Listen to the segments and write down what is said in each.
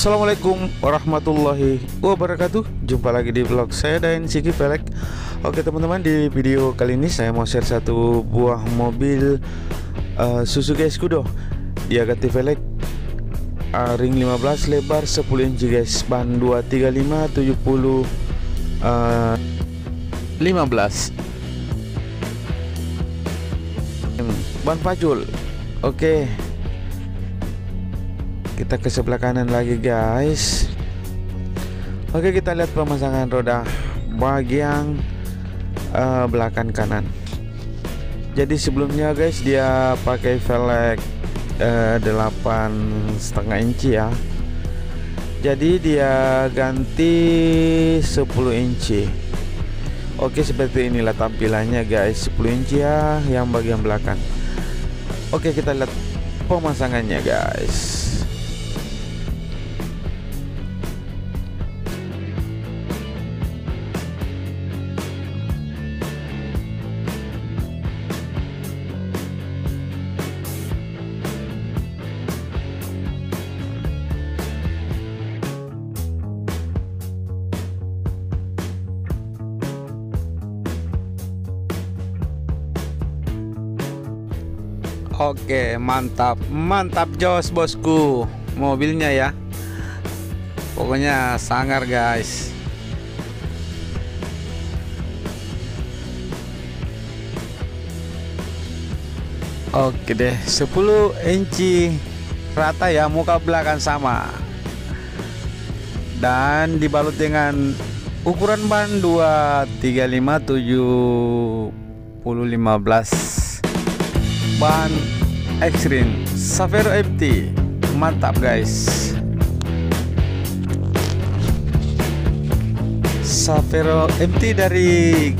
Assalamualaikum warahmatullahi wabarakatuh. Jumpa lagi di vlog saya dan Siki Velek. Oke teman-teman, di video kali ini saya mau share satu buah mobil Suzuki Scudo. Dia ganti velg ring 15 lebar 10 inci guys, ban 235 70 15 ban pacul. Oke, kita ke sebelah kanan lagi guys. Oke, kita lihat pemasangan roda bagian belakang kanan. Jadi sebelumnya guys dia pakai velg 8,5 inci ya. Jadi dia ganti 10 inci. Oke, seperti inilah tampilannya guys, 10 inci ya yang bagian belakang. Oke, kita lihat pemasangannya guys. Oke, mantap jos bosku mobilnya ya. Pokoknya sangar guys. Oke deh, 10 inci rata ya, muka belakang sama. Dan dibalut dengan ukuran ban 235 70 15. Ban Extreme Savero MT, mantap guys. Savero MT dari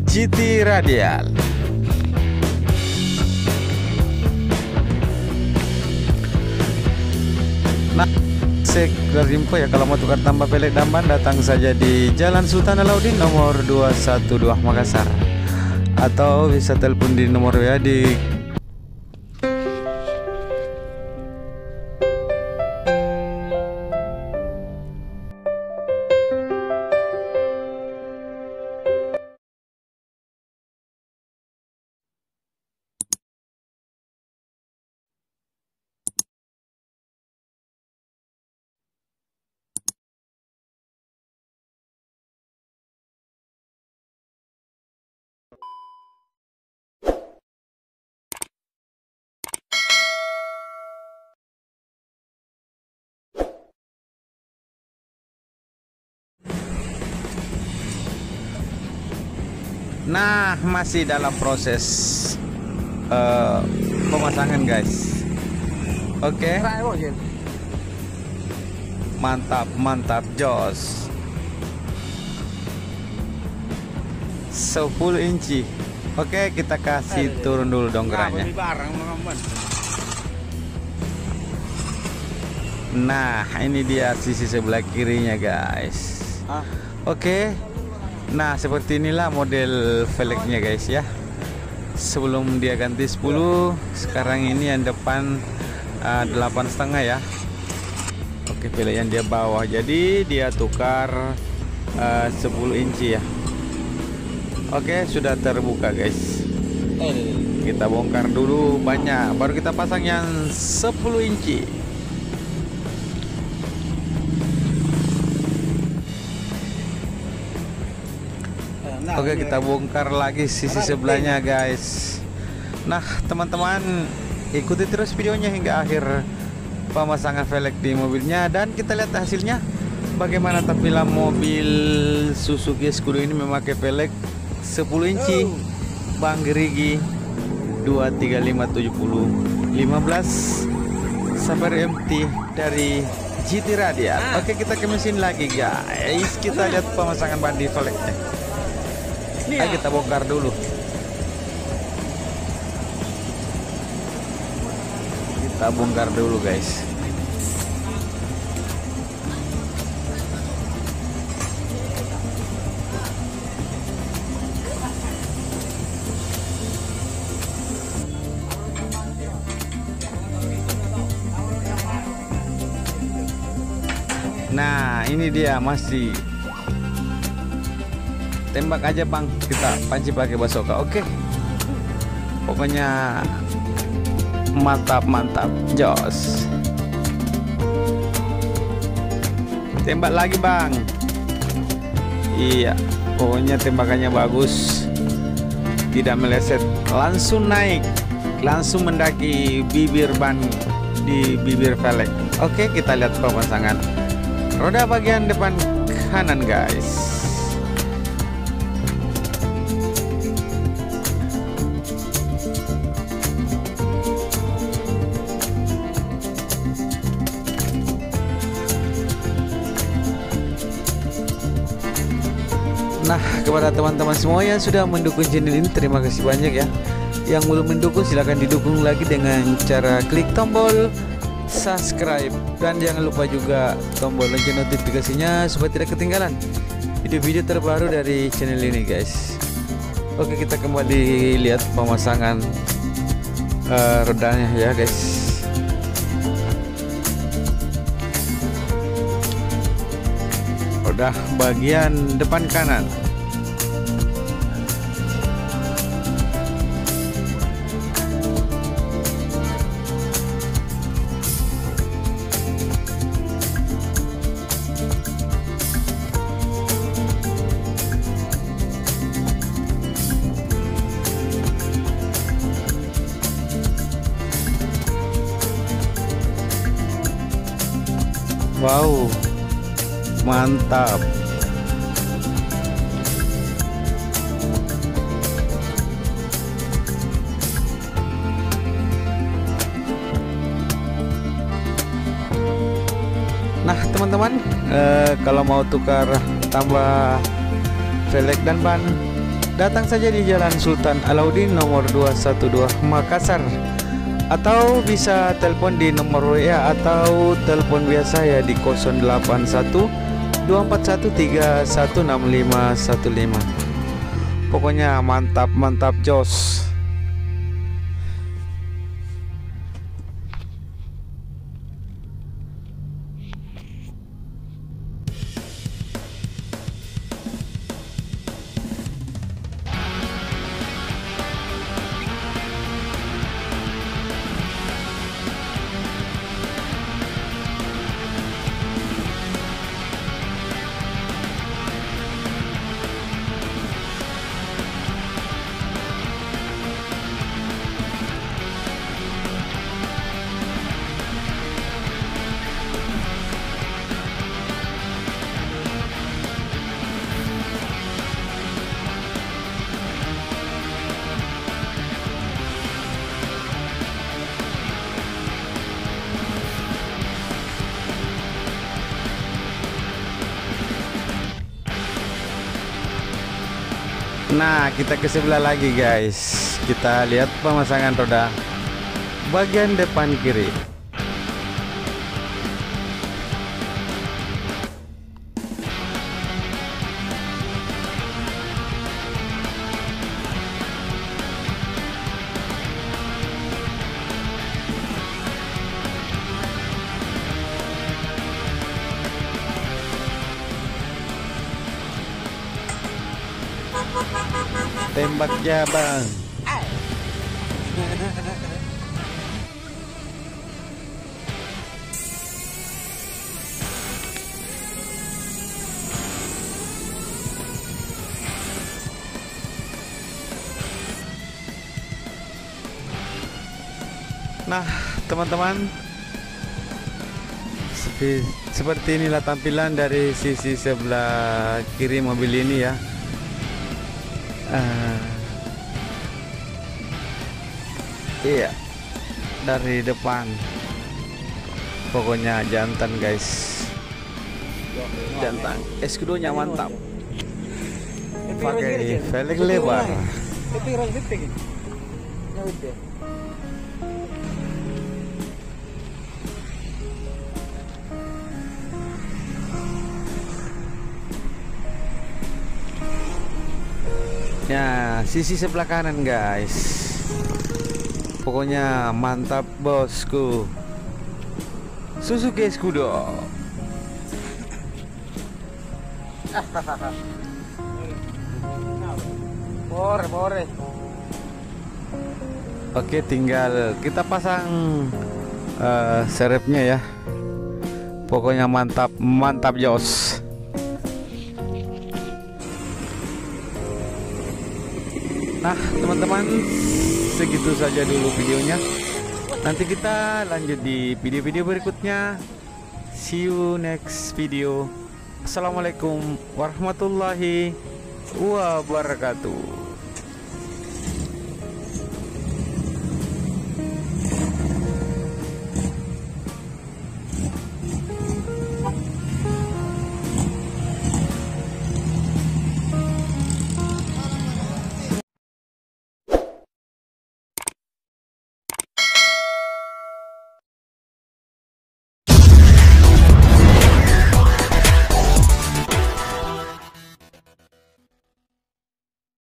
GT Radial. Nah, sekedar info ya, kalau mau tukar tambah velg dan ban datang saja di Jalan Sultan Alauddin nomor 212 Makassar, atau bisa telepon di nomor WA di Nah, masih dalam proses pemasangan guys. Oke, mantap jos. 10 inci. Oke, kita kasih turun dulu dong geraknya. Nah, ini dia sisi sebelah kirinya guys. Oke. Nah, seperti inilah model velgnya guys ya. Sebelum dia ganti 10, sekarang ini yang depan 8,5 ya. Oke, velg yang dia bawah, jadi dia tukar 10 inci ya. Oke, sudah terbuka guys. Kita bongkar dulu banyak, baru kita pasang yang 10 inci. Oke, kita bongkar lagi sisi sebelahnya guys. Nah teman-teman, ikuti terus videonya hingga akhir pemasangan velg di mobilnya, dan kita lihat hasilnya bagaimana tampilan mobil Suzuki Scudo ini memakai velg 10 inci Bang Gerigi 235 70 15 Savero MT dari GT Radial. Oke, kita ke mesin lagi guys. Kita lihat pemasangan ban di velgnya. Ayo kita bongkar dulu. Kita bongkar dulu guys. Nah, ini dia masih. Tembak aja bang, kita panci pakai bazooka. Oke. Pokoknya mantap, jos. Tembak lagi bang. Iya, pokoknya tembakannya bagus, tidak meleset, langsung naik, langsung mendaki bibir ban di bibir velg. Oke, kita lihat pemasangan roda bagian depan kanan guys. Nah, kepada teman-teman semua yang sudah mendukung channel ini, terima kasih banyak ya. Yang belum mendukung silahkan didukung lagi dengan cara klik tombol subscribe, dan jangan lupa juga tombol lonceng notifikasinya supaya tidak ketinggalan video-video terbaru dari channel ini guys. Oke, kita kembali lihat pemasangan rodanya ya guys. Roda bagian depan kanan. Wow, mantap. Nah teman-teman, kalau mau tukar tambah velg dan ban, datang saja di Jalan Sultan Alauddin nomor 212 Makassar, atau bisa telepon di nomor WA atau telepon biasa ya di 081 241 316515. Pokoknya mantap jos. Nah, kita ke sebelah lagi guys. Kita lihat pemasangan roda bagian depan kiri. Tembak ya bang. Nah teman-teman, seperti inilah tampilan dari sisi sebelah kiri mobil ini ya. Iya, dari depan pokoknya jantan guys, jantan. Escudonya mantap, pakai velg lebar. Ya, sisi sebelah kanan guys. Pokoknya mantap bosku. Suzuki Escudo. Bore. Oke, tinggal kita pasang serepnya ya. Pokoknya mantap, mantap jos. Nah, teman-teman, segitu saja dulu videonya. Nanti kita lanjut di video-video berikutnya. See you next video. Assalamualaikum warahmatullahi wabarakatuh.